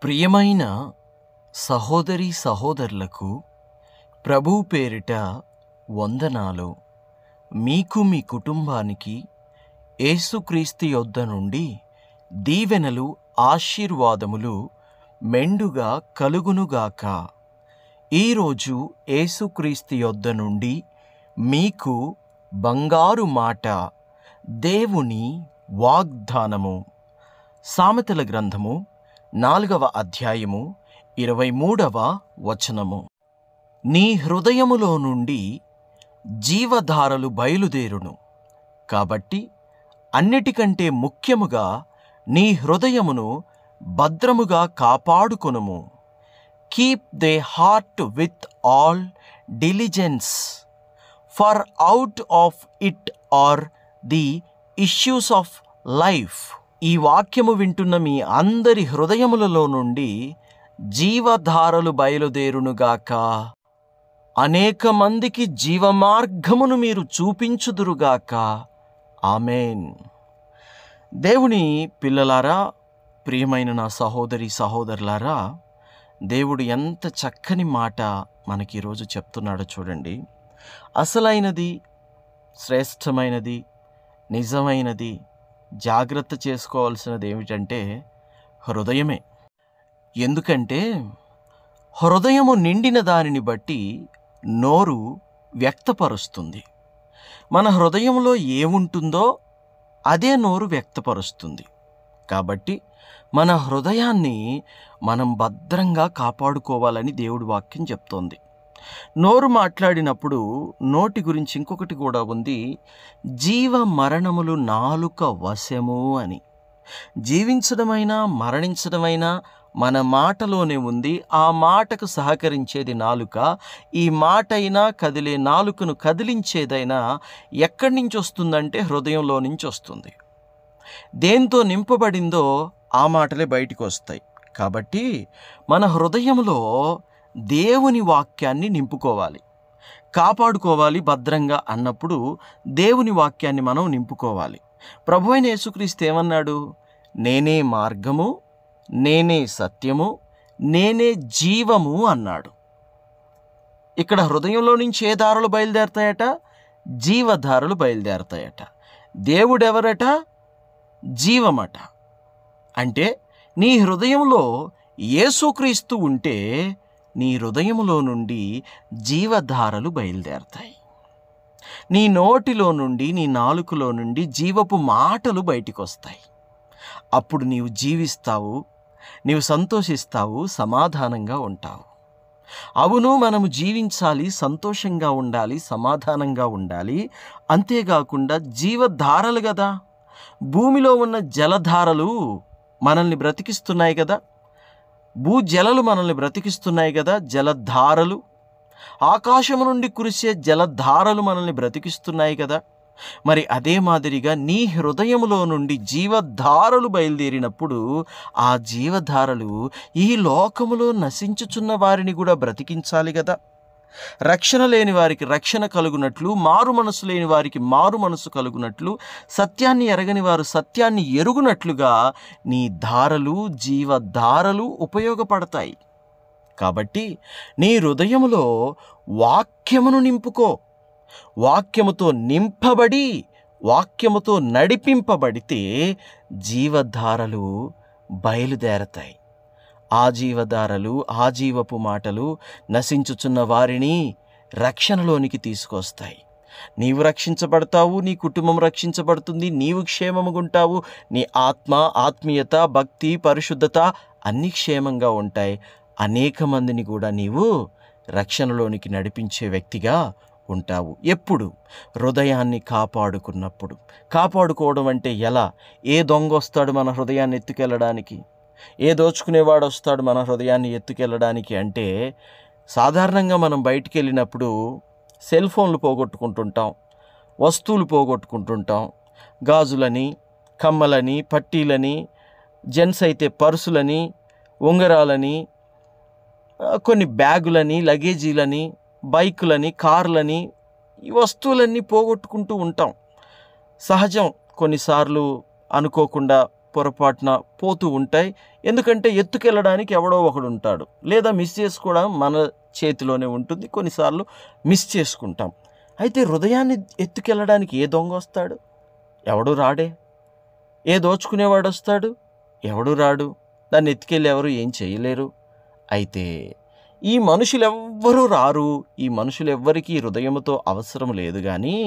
ప్రియమైన సహోదరీ సహోదరులకు ప్రభువు పేరిట వందనాలు. మీకు మీ కుటుంబానికి యేసుక్రీస్తు యొద్ద నుండి దీవెనలు ఆశీర్వాదములు మెండుగా కలుగునుగాక. ఈరోజు యేసుక్రీస్తు యొద్ద నుండి మీకు బంగారు మాట, దేవుని వాగ్దానము. సామెతల గ్రంథము 4వ అధ్యాయము 23వ వచనము. నీ హృదయములో నుండి జీవధారలు బయలుదేరును. కాబట్టి అన్నిటికంటే ముఖ్యముగా నీ హృదయమును భద్రముగా కాపాడుకొనుము. Keep thy heart with all diligence, for out of it are the issues of life. ఈ వాక్యము వింటున్న మీ అందరి హృదయములలో నుండి జీవధారలు బయలుదేరునుగాక. అనేక మందికి జీవమార్గమును మీరు చూపించుదురుగాక. ఆమేన్. దేవుని పిల్లలారా, ప్రియమైన నా సహోదరి సహోదరులారా, దేవుడు ఎంత చక్కని మాట మనకి ఈరోజు చెప్తున్నాడో చూడండి. అసలైనది, శ్రేష్టమైనది, నిజమైనది, జాగ్రత్త చేసుకోవాల్సినది ఏమిటంటే హృదయమే. ఎందుకంటే హృదయము నిండిన దానిని బట్టి నోరు వ్యక్తపరుస్తుంది. మన హృదయంలో ఏముంటుందో అదే నోరు వ్యక్తపరుస్తుంది. కాబట్టి మన హృదయాన్ని మనం భద్రంగా కాపాడుకోవాలని దేవుడి వాక్యం చెప్తోంది. నోరు మాట్లాడినప్పుడు నోటి గురించి ఇంకొకటి కూడా ఉంది, జీవ మరణములు నాలుక వశము అని. జీవించడమైనా మరణించడమైనా మన మాటలోనే ఉంది. ఆ మాటకు సహకరించేది నాలుక. ఈ మాట అయినా కదిలే నాలుకను కదిలించేదైనా ఎక్కడి నుంచి వస్తుందంటే హృదయంలో నుంచి వస్తుంది. దేంతో నింపబడిందో ఆ మాటలే బయటికి వస్తాయి. కాబట్టి మన హృదయంలో దేవుని వాక్యాన్ని నింపుకోవాలి, కాపాడుకోవాలి. భద్రంగా అన్నప్పుడు దేవుని వాక్యాన్ని మనం నింపుకోవాలి. ప్రభువైన యేసుక్రీస్తు ఏమన్నాడు? నేనే మార్గము, నేనే సత్యము, నేనే జీవము అన్నాడు. ఇక్కడ హృదయంలో నుంచి ఏ దారులు బయలుదేరతాయట? జీవధారలు బయలుదేరతాయట. దేవుడెవరట? జీవమట. అంటే నీ హృదయంలో యేసుక్రీస్తు ఉంటే నీ హృదయములో నుండి జీవధారలు బయలుదేరతాయి. నీ నోటిలో నుండి, నీ నాలుకలో నుండి జీవపు మాటలు బయటికి వస్తాయి. అప్పుడు నీవు జీవిస్తావు, నీవు సంతోషిస్తావు, సమాధానంగా ఉంటావు. అవును, మనము జీవించాలి, సంతోషంగా ఉండాలి, సమాధానంగా ఉండాలి. అంతేకాకుండా జీవధారలు కదా, భూమిలో ఉన్న జలధారలు మనల్ని బ్రతికిస్తున్నాయి కదా, భూజలలు మనల్ని బ్రతికిస్తున్నాయి కదా. జలధారలు, ఆకాశము నుండి కురిసే జలధారలు మనల్ని బ్రతికిస్తున్నాయి కదా. మరి అదే మాదిరిగా నీ హృదయములో నుండి జీవధారలు బయలుదేరినప్పుడు ఆ జీవధారలు ఈ లోకములో నశించుచున్న వారిని కూడా బ్రతికించాలి కదా. రక్షణ లేని వారికి రక్షణ కలుగునట్లు, మారు మనసు లేని వారికి మారు మనసు కలుగునట్లు, సత్యాన్ని ఎరగని వారు సత్యాన్ని ఎరుగునట్లుగా నీ ధారలు, జీవధారలు ఉపయోగపడతాయి. కాబట్టి నీ హృదయములో వాక్యమును నింపుకో. వాక్యముతో నింపబడి, వాక్యముతో నడిపింపబడితే జీవధారలు బయలుదేరతాయి. ఆ జీవధారలు, ఆ జీవపు మాటలు నశించుచున్న వారిని రక్షణలోనికి తీసుకొస్తాయి. నీవు రక్షించబడతావు, నీ కుటుంబం రక్షించబడుతుంది, నీవు క్షేమముగుంటావు, నీ ఆత్మ, ఆత్మీయత, భక్తి, పరిశుద్ధత అన్నీ క్షేమంగా ఉంటాయి. అనేక మందిని కూడా నీవు రక్షణలోనికి నడిపించే వ్యక్తిగా ఉంటావు. ఎప్పుడు? హృదయాన్ని కాపాడుకున్నప్పుడు. కాపాడుకోవడం అంటే ఎలా? ఏ దొంగ వస్తాడు మన హృదయాన్ని ఎత్తుకెళ్ళడానికి? ఏ దోచుకునేవాడు వస్తాడు మన హృదయాన్ని ఎత్తుకెళ్ళడానికి? అంటే సాధారణంగా మనం బయటికి వెళ్ళినప్పుడు సెల్ ఫోన్లు పోగొట్టుకుంటుంటాం, వస్తువులు పోగొట్టుకుంటుంటాం. గాజులని, కమ్మలని, పట్టీలని, జెంట్స్ అయితే పర్సులని, ఉంగరాలని, కొన్ని బ్యాగులని, లగేజీలని, బైకులని, కార్లని, ఈ వస్తువులన్నీ పోగొట్టుకుంటూ ఉంటాం. సహజం. కొన్నిసార్లు అనుకోకుండా పొరపాటున పోతూ ఉంటాయి. ఎందుకంటే ఎత్తుకెళ్ళడానికి ఎవడో ఒకడు ఉంటాడు, లేదా మిస్ చేసుకోవడం మన చేతిలోనే ఉంటుంది. కొన్నిసార్లు మిస్ చేసుకుంటాం. అయితే హృదయాన్ని ఎత్తుకెళ్ళడానికి ఏ దొంగ వస్తాడు? ఎవడు రాడే. ఏ దోచుకునేవాడు వస్తాడు? ఎవడు రాడు. దాన్ని ఎత్తుకెళ్ళి ఎవరు ఏం చేయలేరు. అయితే ఈ మనుషులెవ్వరూ రారు. ఈ మనుషులెవ్వరికీ హృదయముతో అవసరం లేదు. కానీ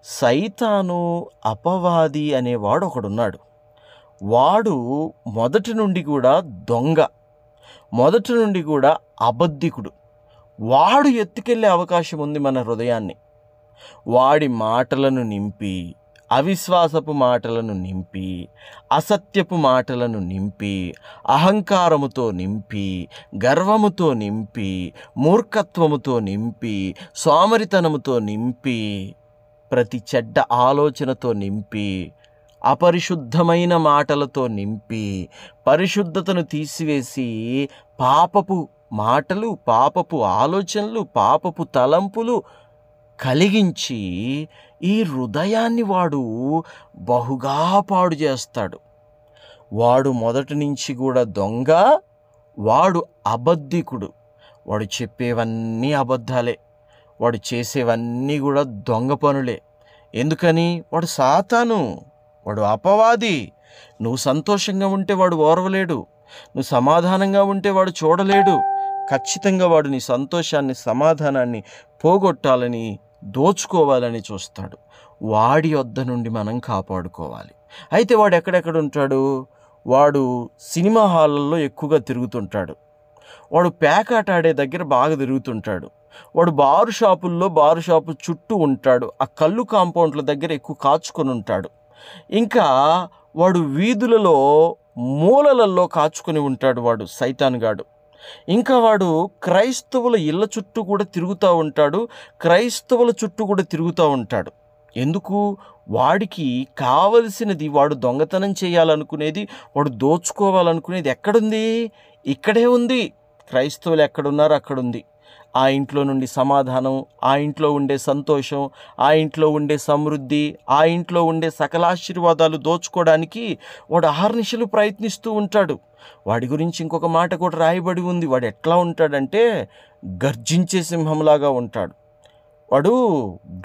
సైతాను, అపవాది అనేవాడు ఒకడున్నాడు. వాడు మొదటి నుండి కూడా దొంగ, మొదటి నుండి కూడా అబద్ధికుడు. వాడు ఎత్తుకెళ్ళే అవకాశం ఉంది మన హృదయాన్ని. వాడి మాటలను నింపి, అవిశ్వాసపు మాటలను నింపి, అసత్యపు మాటలను నింపి, అహంకారముతో నింపి, గర్వముతో నింపి, మూర్ఖత్వముతో నింపి, సోమరితనముతో నింపి, ప్రతి చెడ్డ ఆలోచనతో నింపి, అపరిశుద్ధమైన మాటలతో నింపి, పరిశుద్ధతను తీసివేసి పాపపు మాటలు, పాపపు ఆలోచనలు, పాపపు తలంపులు కలిగించి ఈ హృదయాన్ని వాడు బహుగా పాడు చేస్తాడు. వాడు మొదటి నుంచి కూడా దొంగ, వాడు అబద్ధికుడు. వాడు చెప్పేవన్నీ అబద్ధాలే, వాడు చేసేవన్నీ కూడా దొంగ పనులే. ఎందుకని? వాడు సాతాను, వాడు అపవాది. నువ్వు సంతోషంగా ఉంటే వాడు ఓర్వలేడు, నువ్వు సమాధానంగా ఉంటే వాడు చూడలేడు. ఖచ్చితంగా వాడు నీ సంతోషాన్ని, సమాధానాన్ని పోగొట్టాలని, దోచుకోవాలని చూస్తాడు. వాడి వద్ద నుండి మనం కాపాడుకోవాలి. అయితే వాడు ఎక్కడెక్కడ ఉంటాడు? వాడు సినిమా హాళ్ళల్లో ఎక్కువగా తిరుగుతుంటాడు. వాడు పేకాట ఆడే దగ్గర బాగా తిరుగుతుంటాడు. వాడు బారు షాపు చుట్టూ ఉంటాడు. ఆ కళ్ళు కాంపౌండ్ల దగ్గర ఎక్కువ కాచుకొని ఉంటాడు. ఇంకా వాడు వీధులలో మూలలలో కాచుకొని ఉంటాడు వాడు సైతానుగాడు. ఇంకా వాడు క్రైస్తవుల ఇళ్ళ చుట్టూ కూడా తిరుగుతూ ఉంటాడు, క్రైస్తవుల చుట్టూ కూడా తిరుగుతూ ఉంటాడు. ఎందుకు? వాడికి కావలసినది, వాడు దొంగతనం చేయాలనుకునేది, వాడు దోచుకోవాలనుకునేది ఎక్కడుంది? ఇక్కడే ఉంది. క్రైస్తవులు ఎక్కడున్నారు అక్కడుంది. ఆ ఇంట్లో నుండి సమాధానం, ఆ ఇంట్లో ఉండే సంతోషం, ఆ ఇంట్లో ఉండే సమృద్ధి, ఆ ఇంట్లో ఉండే సకల ఆశీర్వాదాలు దోచుకోవడానికి వాడు అహర్నిశలు ప్రయత్నిస్తూ ఉంటాడు. వాడి గురించి ఇంకొక మాట కూడా రాయబడి ఉంది. వాడు ఎట్లా ఉంటాడంటే గర్జించే సింహంలాగా ఉంటాడు. వాడు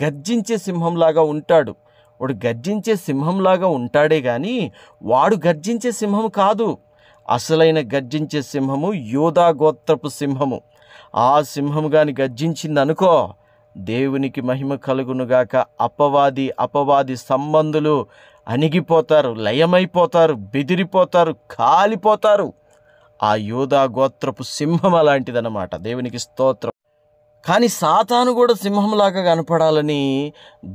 గర్జించే సింహంలాగా ఉంటాడు. వాడు గర్జించే సింహంలాగా ఉంటాడే కానీ వాడు గర్జించే సింహం కాదు. అసలైన గర్జించే సింహము యూదా గోత్రపు సింహము. ఆ సింహము గాని గర్జించింది అనుకో, దేవునికి మహిమ కలుగునుగాక. అపవాది సంబంధులు అణిగిపోతారు, లయమైపోతారు, బెదిరిపోతారు, కాలిపోతారు. ఆ యూదా గోత్రపు సింహం అలాంటిదన్నమాట. దేవునికి స్తోత్రం. కానీ సాతాను కూడా సింహంలాగా కనపడాలని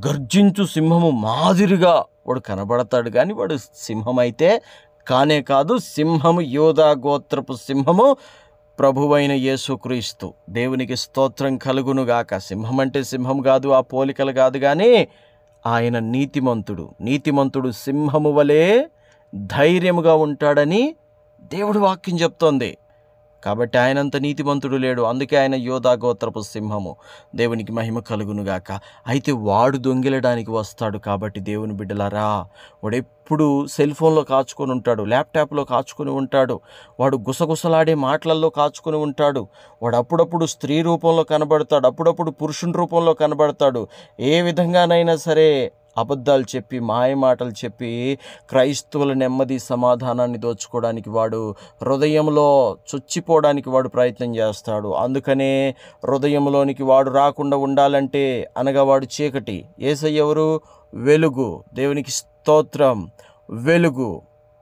గర్జించు సింహము మాదిరిగా వాడు కనబడతాడు. కానీ వాడు సింహం అయితే కానే కాదు. సింహము యూదా గోత్రపు సింహము ప్రభువైన యేసుక్రీస్తు. దేవునికి స్తోత్రం కలుగునుగాక. సింహం అంటే సింహం కాదు, ఆ పోలికలు కాదు, కానీ ఆయన నీతిమంతుడు సింహము వలె ధైర్యముగా ఉంటాడని దేవుడి వాక్యం చెప్తోంది. కాబట్టి ఆయనంత నీతిమంతుడు లేడు. అందుకే ఆయన యూదా గోత్రపు సింహము. దేవునికి మహిమ కలుగునుగాక. అయితే వాడు దొంగిలడానికి వస్తాడు. కాబట్టి దేవుని బిడ్డలారా, వాడు ఎప్పుడు సెల్ ఫోన్లో కాచుకొని ఉంటాడు, ల్యాప్టాప్లో కాచుకొని ఉంటాడు, వాడు గుసగుసలాడే మాటలలో కాచుకొని ఉంటాడు. వాడు అప్పుడప్పుడు స్త్రీ రూపంలో కనబడతాడు, అప్పుడప్పుడు పురుషుని రూపంలో కనబడతాడు. ఏ విధంగానైనా సరే అబద్ధాలు చెప్పి, మాయ మాటలు చెప్పి క్రైస్తవుల నెమ్మది సమాధానాన్ని దోచుకోవడానికి, వాడు హృదయంలో చొచ్చిపోవడానికి వాడు ప్రయత్నం చేస్తాడు. అందుకనే హృదయంలోనికి వాడు రాకుండా ఉండాలంటే, అనగా వాడు చీకటి, యేసయ్య ఎవరు? వెలుగు. దేవునికి స్తోత్రం. వెలుగు.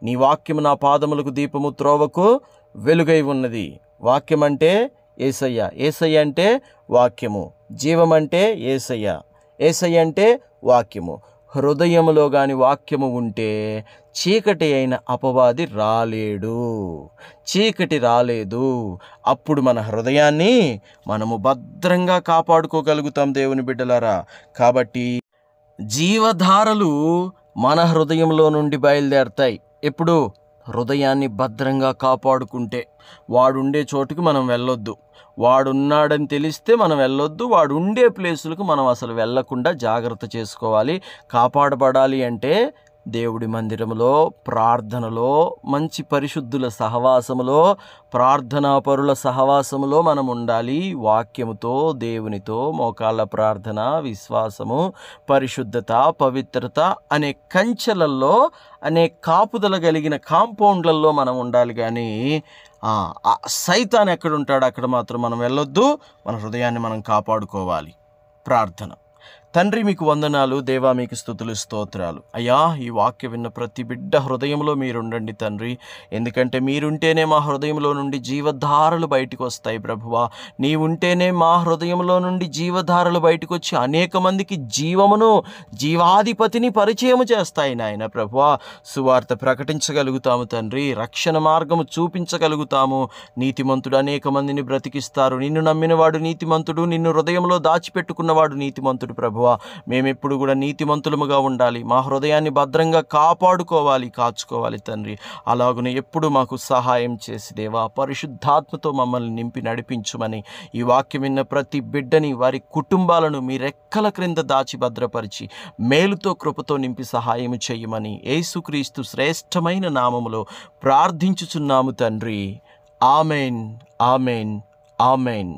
నీ వాక్యము నా పాదములకు దీపము, త్రోవకు వెలుగై ఉన్నది. వాక్యం అంటే యేసయ్య, యేసయ్య అంటే వాక్యము, జీవం అంటే యేసయ్య, యేసయ్య అంటే వాక్యము. హృదయములో గాని వాక్యము ఉంటే చీకటి అయిన అపవాది చీకటి రాలేదు. అప్పుడు మన హృదయాన్ని మనము భద్రంగా కాపాడుకోగలుగుతాం దేవుని బిడ్డలారా. కాబట్టి జీవధారలు మన హృదయంలో నుండి బయలుదేరతాయి. ఎప్పుడు? హృదయాన్ని భద్రంగా కాపాడుకుంటే. వాడుండే చోటుకి మనం వెళ్ళొద్దు. వాడున్నాడని తెలిస్తే మనం వెళ్ళొద్దు. వాడు ఉండే ప్లేసులకు మనం అసలు వెళ్ళకుండా జాగ్రత్త చేసుకోవాలి. కాపాడబడాలి అంటే దేవుడి మందిరములో, ప్రార్థనలో, మంచి పరిశుద్ధుల సహవాసములో, ప్రార్థనాపరుల సహవాసములో మనం ఉండాలి. వాక్యముతో, దేవునితో, మోకాళ్ళ ప్రార్థన, విశ్వాసము, పరిశుద్ధత, పవిత్రత అనే కంచెలల్లో, అనే కాపుదల కలిగిన కాంపౌండ్లలో మనం ఉండాలి. కానీ సైతాన్ ఎక్కడుంటాడో అక్కడ మాత్రం మనం వెళ్ళొద్దు. మన హృదయాన్ని మనం కాపాడుకోవాలి. ప్రార్థన. తండ్రి, మీకు వందనాలు. దేవా, మీకు స్తుతులు, స్తోత్రాలు. అయ్యా, ఈ వాక్య విన్న ప్రతి బిడ్డ హృదయంలో మీరుండండి తండ్రి. ఎందుకంటే మీరుంటేనే మా హృదయంలో నుండి జీవధారలు బయటకు వస్తాయి ప్రభువా. నీవుంటేనే మా హృదయంలో నుండి జీవధారలు బయటకు వచ్చి అనేక మందికి జీవమును, జీవాధిపతిని పరిచయము చేస్తాయి నాయన ప్రభువా. సువార్త ప్రకటించగలుగుతాము తండ్రి. రక్షణ మార్గము చూపించగలుగుతాము. నీతిమంతుడు అనేక మందిని బ్రతికిస్తారు. నిన్ను నమ్మినవాడు నీతిమంతుడు, నిన్ను హృదయంలో దాచిపెట్టుకున్నవాడు నీతిమంతుడు ప్రభువా. మేమెప్పుడు కూడా నీతిమంతులముగా ఉండాలి. మా హృదయాన్ని భద్రంగా కాచుకోవాలి తండ్రి. అలాగునే ఎప్పుడు మాకు సహాయం చేసి దేవా, పరిశుద్ధాత్మతో మమ్మల్ని నింపి నడిపించుమని ఈ వాక్యం విన్న ప్రతి బిడ్డని, వారి కుటుంబాలను మీ రెక్కల క్రింద దాచి భద్రపరిచి మేలుతో, కృపతో నింపి సహాయం చేయమని యేసుక్రీస్తు శ్రేష్టమైన నామములో ప్రార్థించుచున్నాము తండ్రి. Amen, amen, amen.